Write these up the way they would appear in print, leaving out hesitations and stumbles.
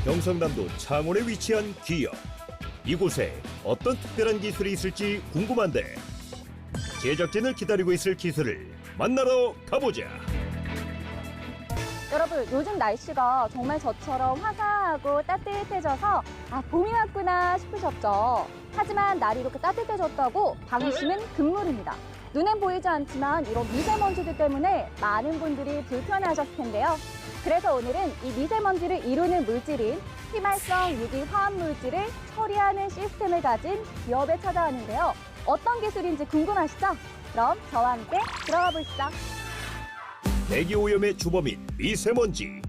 경상남도 창원에 위치한 기업. 이곳에 어떤 특별한 기술이 있을지 궁금한데 제작진을 기다리고 있을 기술을 만나러 가보자. 여러분, 요즘 날씨가 정말 저처럼 화사하고 따뜻해져서 봄이 왔구나 싶으셨죠? 하지만 날이 이렇게 따뜻해졌다고 방심은 금물입니다. 눈엔 보이지 않지만 이런 미세먼지들 때문에 많은 분들이 불편해하셨을 텐데요. 그래서 오늘은 이 미세먼지를 이루는 물질인 휘발성 유기 화합물질을 처리하는 시스템을 가진 기업에 찾아왔는데요. 어떤 기술인지 궁금하시죠? 그럼 저와 함께 들어가 보시죠. 대기 오염의 주범인 미세먼지.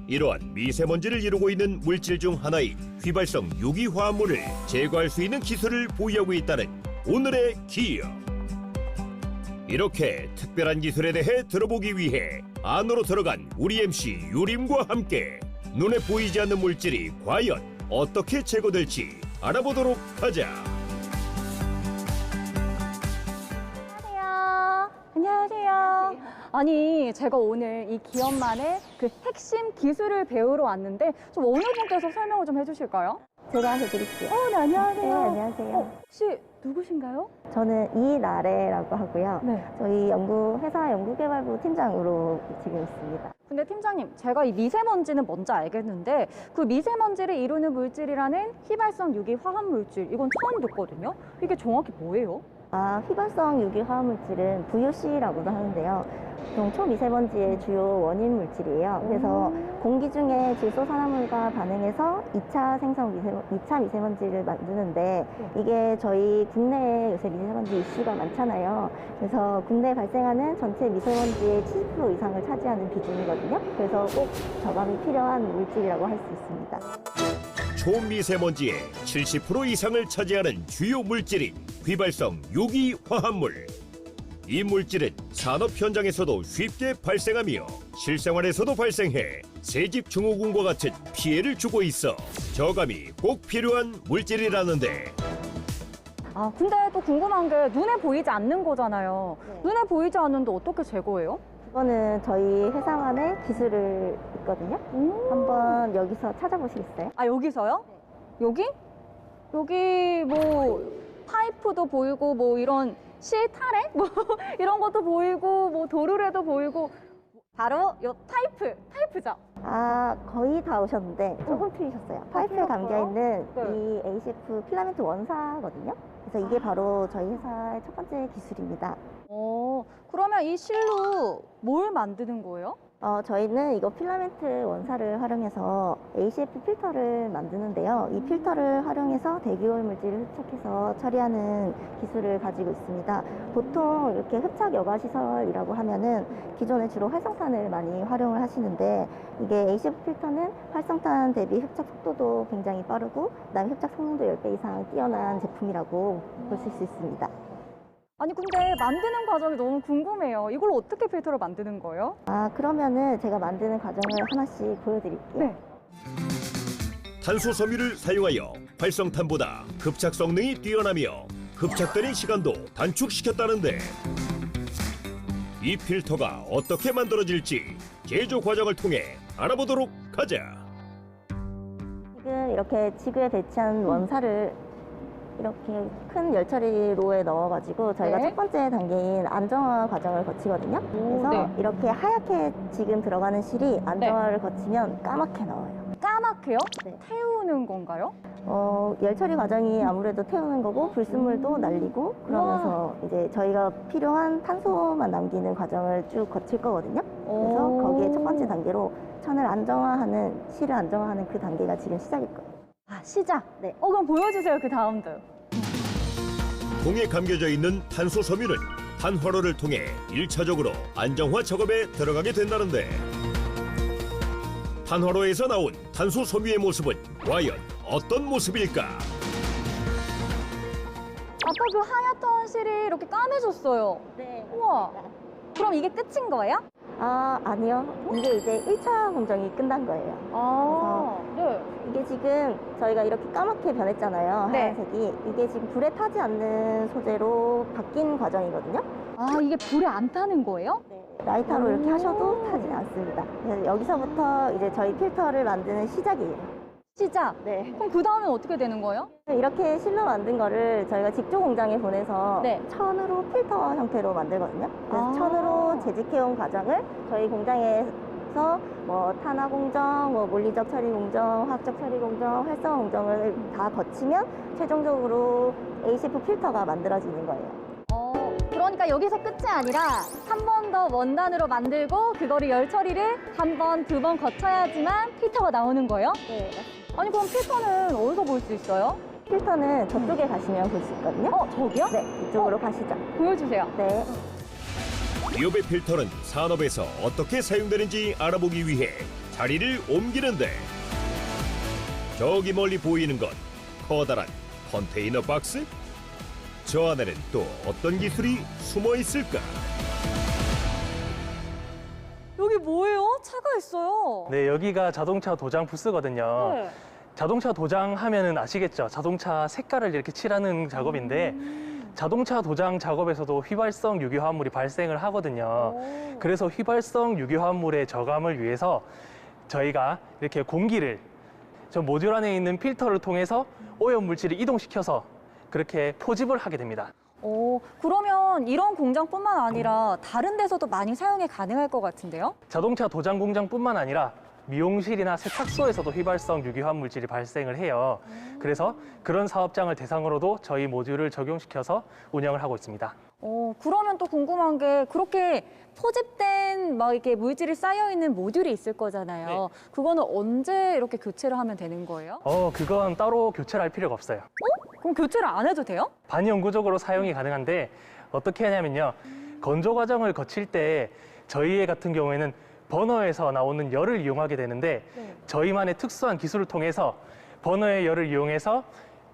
이러한 미세먼지를 이루고 있는 물질 중 하나인 휘발성 유기화합물을 제거할 수 있는 기술을 보유하고 있다는 오늘의 기업. 이렇게 특별한 기술에 대해 들어보기 위해 안으로 들어간 우리 MC 유림과 함께 눈에 보이지 않는 물질이 과연 어떻게 제거될지 알아보도록 하자. 안녕하세요. 아니, 제가 오늘 이 기업만의 그 핵심 기술을 배우러 왔는데 좀 어느 분께서 설명을 좀 해주실까요? 제가 해드릴게요. 네, 안녕하세요. 네, 안녕하세요. 혹시 누구신가요? 저는 이나래라고 하고요. 네. 저희 회사 연구개발부 팀장으로 지금 있습니다. 근데 팀장님, 제가 이 미세먼지는 뭔지 알겠는데 그 미세먼지를 이루는 물질이라는 휘발성 유기 화합 물질, 이건 처음 듣거든요. 이게 정확히 뭐예요? 휘발성 유기화합물질은 VOC라고도 하는데요. 보통 초미세먼지의 주요 원인 물질이에요. 그래서 공기 중에 질소산화물과 반응해서 2차 미세먼지를 만드는데 이게 저희 국내에 요새 미세먼지 이슈가 많잖아요. 그래서 국내에 발생하는 전체 미세먼지의 70% 이상을 차지하는 비중이거든요. 그래서 꼭 저감이 필요한 물질이라고 할 수 있습니다. 초미세먼지의 70% 이상을 차지하는 주요 물질인 휘발성 유기화합물. 이 물질은 산업 현장에서도 쉽게 발생하며 실생활에서도 발생해 새집 증후군과 같은 피해를 주고 있어 저감이 꼭 필요한 물질이라는데 근데 또 궁금한 게 눈에 보이지 않는 거잖아요. 네. 눈에 보이지 않는데 어떻게 제거해요? 그거는 저희 회사만의 기술을 있거든요. 한번 여기서 찾아보시겠어요? 여기서요? 여기? 여기 뭐 파이프도 보이고 뭐 이런 실타래? 뭐 이런 것도 보이고 뭐 도르래도 보이고 바로 요 파이프죠? 거의 다 오셨는데 조금 틀리셨어요. 파이프에 담겨있는 네. 이 ACF 필라멘트 원사거든요. 그래서 이게 바로 저희 회사의 첫 번째 기술입니다. 그러면 이 실로 뭘 만드는 거예요? 저희는 이거 필라멘트 원사를 활용해서 ACF 필터를 만드는데요. 이 필터를 활용해서 대기오염 물질을 흡착해서 처리하는 기술을 가지고 있습니다. 보통 이렇게 흡착 여과 시설이라고 하면은 기존에 주로 활성탄을 많이 활용을 하시는데 이게 ACF 필터는 활성탄 대비 흡착 속도도 굉장히 빠르고 그다음에 흡착 성능도 10배 이상 뛰어난 제품이라고 보실 수 있습니다. 아니 근데 만드는 과정이 너무 궁금해요. 이걸 어떻게 필터를 만드는 거예요? 그러면은 제가 만드는 과정을 하나씩 보여드릴게요. 네. 탄소 섬유를 사용하여 활성탄보다 흡착 성능이 뛰어나며 흡착되는 시간도 단축시켰다는데 이 필터가 어떻게 만들어질지 제조 과정을 통해 알아보도록 하자. 지금 이렇게 지구에 배치한 원사를 이렇게 큰 열처리로에 넣어가지고 저희가 네. 첫 번째 단계인 안정화 과정을 거치거든요. 그래서 네. 이렇게 하얗게 지금 들어가는 실이 안정화를 거치면 까맣게 나와요. 까맣게요? 네. 태우는 건가요? 열처리 과정이 아무래도 태우는 거고 불순물도 날리고 그러면서 이제 저희가 필요한 탄소만 남기는 과정을 쭉 거칠 거거든요. 그래서 거기에 첫 번째 단계로 천을 안정화하는, 실을 안정화하는 그 단계가 지금 시작일 거예요. 시작. 네. 그럼 보여주세요. 그 다음도. 공에 감겨져 있는 탄소 섬유는 탄화로를 통해 1차적으로 안정화 작업에 들어가게 된다는데 탄화로에서 나온 탄소 섬유의 모습은 과연 어떤 모습일까? 아까 그 하얗던 실이 이렇게 까매졌어요. 네. 우와. 그럼 이게 끝인 거예요? 아니요. 이게 이제 1차 공정이 끝난 거예요. 네. 이게 지금 저희가 이렇게 까맣게 변했잖아요. 네. 하얀색이. 이게 지금 불에 타지 않는 소재로 바뀐 과정이거든요. 이게 불에 안 타는 거예요? 네. 라이터로 이렇게 하셔도 타지 않습니다. 그래서 여기서부터 이제 저희 필터를 만드는 시작이에요. 시작. 네. 그럼 그 다음엔 어떻게 되는 거예요? 이렇게 실로 만든 거를 저희가 직조 공장에 보내서 네. 천으로 필터 형태로 만들거든요. 그래서 아. 천으로 재직해온 과정을 저희 공장에서 뭐 탄화 공정, 뭐 물리적 처리 공정, 화학적 처리 공정, 활성화 공정을 다 거치면 최종적으로 ACF 필터가 만들어지는 거예요. 그러니까 여기서 끝이 아니라 한 번 더 원단으로 만들고 그거를 열 처리를 한 번, 두 번 거쳐야지만 필터가 나오는 거예요? 네. 아니 그럼 필터는 어디서 볼 수 있어요? 필터는 저쪽에 가시면 볼 수 있거든요. 저기요? 네, 이쪽으로 가시죠. 보여주세요. 네. 기업의 필터는 산업에서 어떻게 사용되는지 알아보기 위해 자리를 옮기는데 저기 멀리 보이는 건 커다란 컨테이너 박스? 저 안에는 또 어떤 기술이 숨어 있을까? 여기 뭐예요? 차가 있어요. 네, 여기가 자동차 도장 부스거든요. 네. 자동차 도장 하면은 아시겠죠? 자동차 색깔을 이렇게 칠하는 작업인데 자동차 도장 작업에서도 휘발성 유기화합물이 발생을 하거든요. 그래서 휘발성 유기화합물의 저감을 위해서 저희가 이렇게 공기를 저 모듈 안에 있는 필터를 통해서 오염 물질을 이동시켜서 그렇게 포집을 하게 됩니다. 그러면 이런 공장뿐만 아니라 다른 데서도 많이 사용이 가능할 것 같은데요? 자동차 도장 공장뿐만 아니라 미용실이나 세탁소에서도 휘발성 유기화합 물질이 발생을 해요. 그래서 그런 사업장을 대상으로도 저희 모듈을 적용시켜서 운영을 하고 있습니다. 그러면 또 궁금한 게 그렇게 포집된 막 이렇게 물질이 쌓여 있는 모듈이 있을 거잖아요. 네. 그거는 언제 이렇게 교체를 하면 되는 거예요? 그건 따로 교체를 할 필요가 없어요. 그럼 교체를 안 해도 돼요? 반영구적으로 사용이 가능한데 어떻게 하냐면요. 건조 과정을 거칠 때 저희 같은 경우에는 버너에서 나오는 열을 이용하게 되는데 네. 저희만의 특수한 기술을 통해서 버너의 열을 이용해서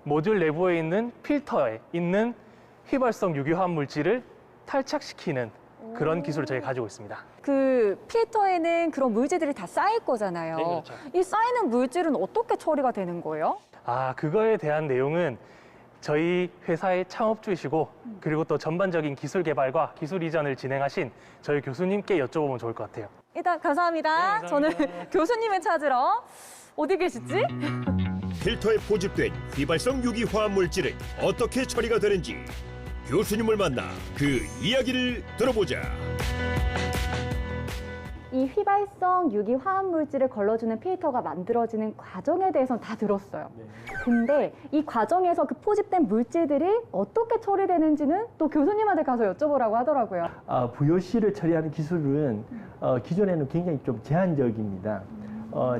모듈 내부에 있는 필터에 있는 휘발성 유기화합 물질을 탈착시키는 그런 기술을 저희 가지고 있습니다. 그 필터에는 그런 물질들이 다 쌓일 거잖아요. 네, 그렇죠. 이 쌓이는 물질은 어떻게 처리가 되는 거예요? 그거에 대한 내용은 저희 회사의 창업주이시고 그리고 또 전반적인 기술 개발과 기술 이전을 진행하신 저희 교수님께 여쭤보면 좋을 것 같아요. 일단 감사합니다. 네, 저는 감사합니다. 교수님을 찾으러 어디 계시지? 필터에 포집된 휘발성 유기화합 물질은 어떻게 처리가 되는지 교수님을 만나 그 이야기를 들어보자. 이 휘발성 유기 화합 물질을 걸러주는 필터가 만들어지는 과정에 대해서는 다 들었어요. 근데 이 과정에서 그 포집된 물질들이 어떻게 처리되는지는 또 교수님한테 가서 여쭤보라고 하더라고요. VOC를 처리하는 기술은 기존에는 굉장히 좀 제한적입니다.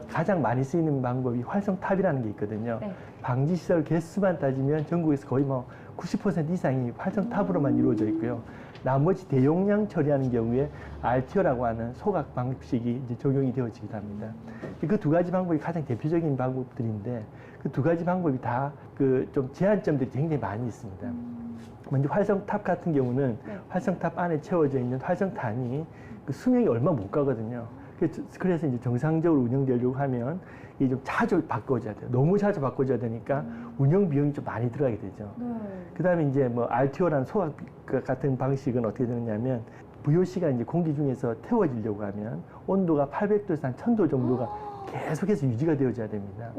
가장 많이 쓰이는 방법이 활성탑이라는 게 있거든요. 네. 방지시설 개수만 따지면 전국에서 거의 뭐 90% 이상이 활성탑으로만 이루어져 있고요. 나머지 대용량 처리하는 경우에 RTO라고 하는 소각 방식이 이제 적용이 되어지기도 합니다. 그 두 가지 방법이 가장 대표적인 방법들인데 그 두 가지 방법이 다 그 좀 제한점들이 굉장히 많이 있습니다. 먼저 활성탑 같은 경우는 활성탑 안에 채워져 있는 활성탄이 그 수명이 얼마 못 가거든요. 그래서 이제 정상적으로 운영되려고 하면 이게 좀 자주 바꿔줘야 돼요. 너무 자주 바꿔줘야 되니까 운영 비용이 좀 많이 들어가게 되죠. 그 다음에 이제 뭐 RTO라는 소각 같은 방식은 어떻게 되느냐면 VOC가 이제 공기 중에서 태워지려고 하면 온도가 800도에서 한 1000도 정도가 계속해서 유지가 되어져야 됩니다.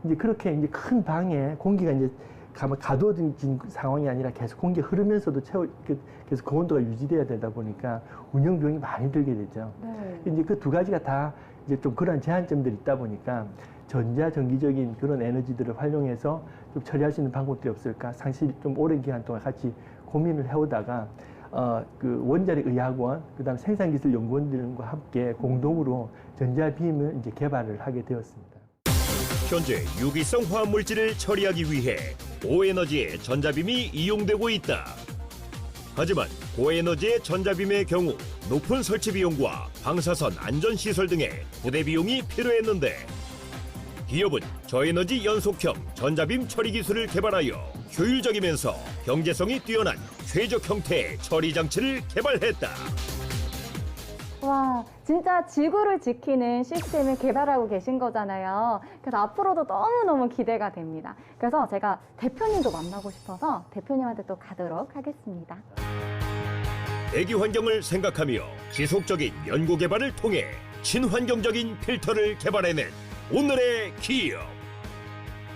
이제 그렇게 이제 큰 방에 공기가 이제 가둬진 상황이 아니라 계속 공기가 흐르면서도 계속 그 온도가 유지돼야 되다 보니까 운영 비용이 많이 들게 되죠. 이제 그 두 가지가 다 이제 좀 그런 제한점들이 있다 보니까 전자전기적인 그런 에너지들을 활용해서 좀 처리할 수 있는 방법들이 없을까 사실 좀 오랜 기간 동안 같이 고민을 해오다가 그 원자력의학원 그다음 생산기술연구원들과 함께 공동으로 전자빔을 이제 개발을 하게 되었습니다. 현재 유기성 화합 물질을 처리하기 위해 고에너지의 전자빔이 이용되고 있다. 하지만 고에너지의 전자빔의 경우 높은 설치 비용과 방사선 안전 시설 등의 부대 비용이 필요했는데 기업은 저에너지 연속형 전자빔 처리 기술을 개발하여 효율적이면서 경제성이 뛰어난 최적 형태의 처리 장치를 개발했다. 와, 진짜 지구를 지키는 시스템을 개발하고 계신 거잖아요. 그래서 앞으로도 너무너무 기대가 됩니다. 그래서 제가 대표님도 만나고 싶어서 대표님한테 또 가도록 하겠습니다. 대기 환경을 생각하며 지속적인 연구 개발을 통해 친환경적인 필터를 개발해낸 오늘의 기업.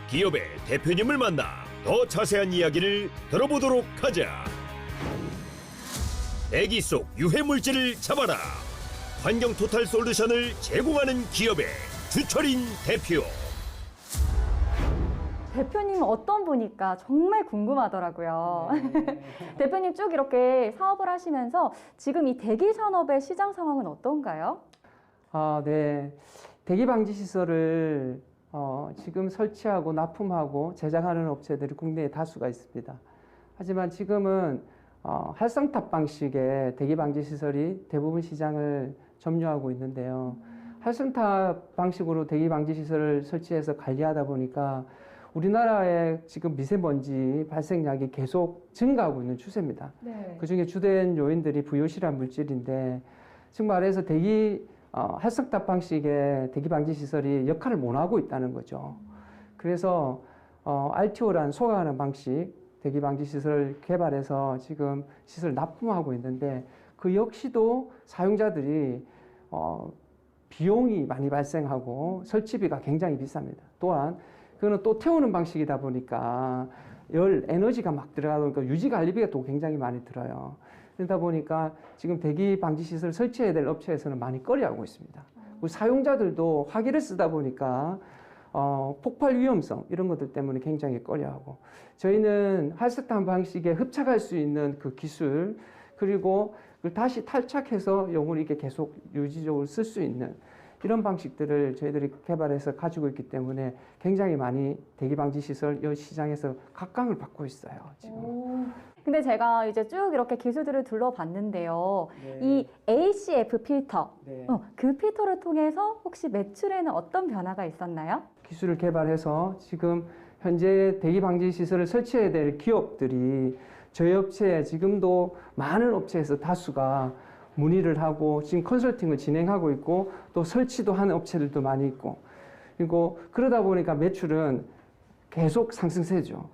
기업의 대표님을 만나 더 자세한 이야기를 들어보도록 하자. 대기 속 유해 물질을 잡아라. 환경 토탈 솔루션을 제공하는 기업의 주철인 대표. 대표님은 어떤 분일까 정말 궁금하더라고요. 대표님 쭉 이렇게 사업을 하시면서 지금 이 대기 산업의 시장 상황은 어떤가요? 네. 대기 방지 시설을 지금 설치하고 납품하고 제작하는 업체들이 국내에 다수가 있습니다. 하지만 지금은 활성탑 방식의 대기 방지 시설이 대부분 시장을 점유하고 있는데요. 활성탑 방식으로 대기 방지 시설을 설치해서 관리하다 보니까 우리나라의 지금 미세먼지 발생량이 계속 증가하고 있는 추세입니다. 네. 그중에 주된 요인들이 부요실한 물질인데, 즉 말해서 활성탑 방식의 대기 방지 시설이 역할을 못 하고 있다는 거죠. 그래서 RTO라는 소각하는 방식 대기 방지 시설 개발해서 지금 시설 납품하고 있는데, 그 역시도 사용자들이 비용이 많이 발생하고 설치비가 굉장히 비쌉니다. 또한 그거는 또 태우는 방식이다 보니까 에너지가 막 들어가다 보니까 유지 관리비가 또 굉장히 많이 들어요. 그러다 보니까 지금 대기 방지 시설 설치해야 될 업체에서는 많이 꺼려하고 있습니다. 그리고 사용자들도 화기를 쓰다 보니까 폭발 위험성 이런 것들 때문에 굉장히 꺼려하고, 저희는 활성탄 방식에 흡착할 수 있는 그 기술, 그리고 그걸 다시 탈착해서 용을 이렇게 계속 유지적으로 쓸 수 있는 이런 방식들을 저희들이 개발해서 가지고 있기 때문에 굉장히 많이 대기 방지 시설 이 시장에서 각광을 받고 있어요, 지금. 근데 제가 이제 쭉 이렇게 기술들을 둘러봤는데요. 네. 이 ACF 필터, 네. 그 필터를 통해서 혹시 매출에는 어떤 변화가 있었나요? 기술을 개발해서 지금 현재 대기 방지 시설을 설치해야 될 기업들이 저희 업체에 지금도 많은 업체에서 다수가 문의를 하고 지금 컨설팅을 진행하고 있고, 또 설치도 하는 업체들도 많이 있고, 그리고 그러다 보니까 매출은 계속 상승세죠.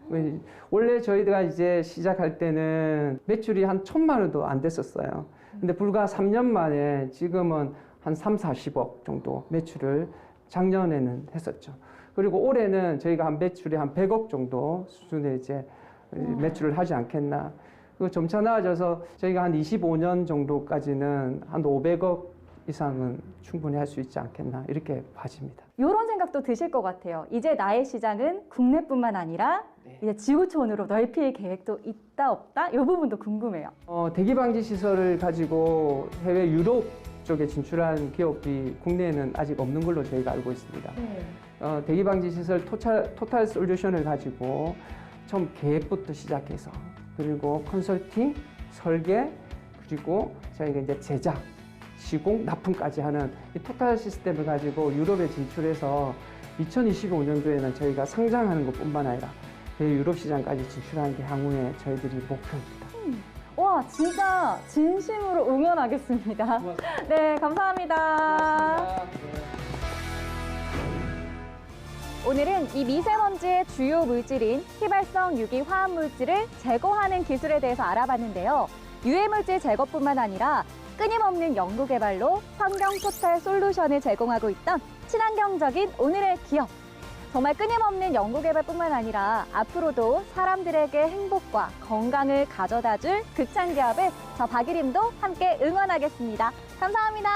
원래 저희가 이제 시작할 때는 매출이 한 1,000만 원도 안 됐었어요. 근데 불과 3년 만에 지금은 한 3, 40억 정도 매출을 작년에는 했었죠. 그리고 올해는 저희가 한 매출이 한 100억 정도 수준의 이제 매출을 하지 않겠나. 그 점차 나아져서 저희가 한 25년 정도까지는 한 500억 이상은 충분히 할 수 있지 않겠나, 이렇게 봐집니다. 이런 생각도 드실 것 같아요. 이제 나의 시장은 국내뿐만 아니라 이제 지구촌으로 넓힐 계획도 있다 없다? 이 부분도 궁금해요. 대기 방지 시설을 가지고 해외 유럽 쪽에 진출한 기업이 국내에는 아직 없는 걸로 저희가 알고 있습니다. 대기 방지 시설 토탈 솔루션을 가지고 처음 계획부터 시작해서, 그리고 컨설팅, 설계, 그리고 저희가 이제 제작, 시공, 납품까지 하는 이 토탈 시스템을 가지고 유럽에 진출해서 2025년도에는 저희가 상장하는 것뿐만 아니라 유럽 시장까지 진출하는 게 향후에 저희들이 목표입니다. 와, 진짜 진심으로 응원하겠습니다. 네, 감사합니다. 오늘은 이 미세먼지의 주요 물질인 휘발성 유기 화합 물질을 제거하는 기술에 대해서 알아봤는데요. 유해 물질 제거뿐만 아니라 끊임없는 연구 개발로 환경 토탈 솔루션을 제공하고 있던 친환경적인 오늘의 기업. 정말 끊임없는 연구 개발뿐만 아니라 앞으로도 사람들에게 행복과 건강을 가져다줄 극찬 기업을 저 박예림도 함께 응원하겠습니다. 감사합니다.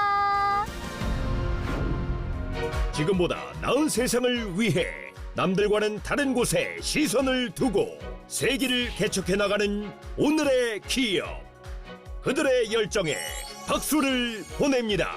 지금보다 나은 세상을 위해 남들과는 다른 곳에 시선을 두고 세기를 개척해 나가는 오늘의 기업. 그들의 열정에 박수를 보냅니다.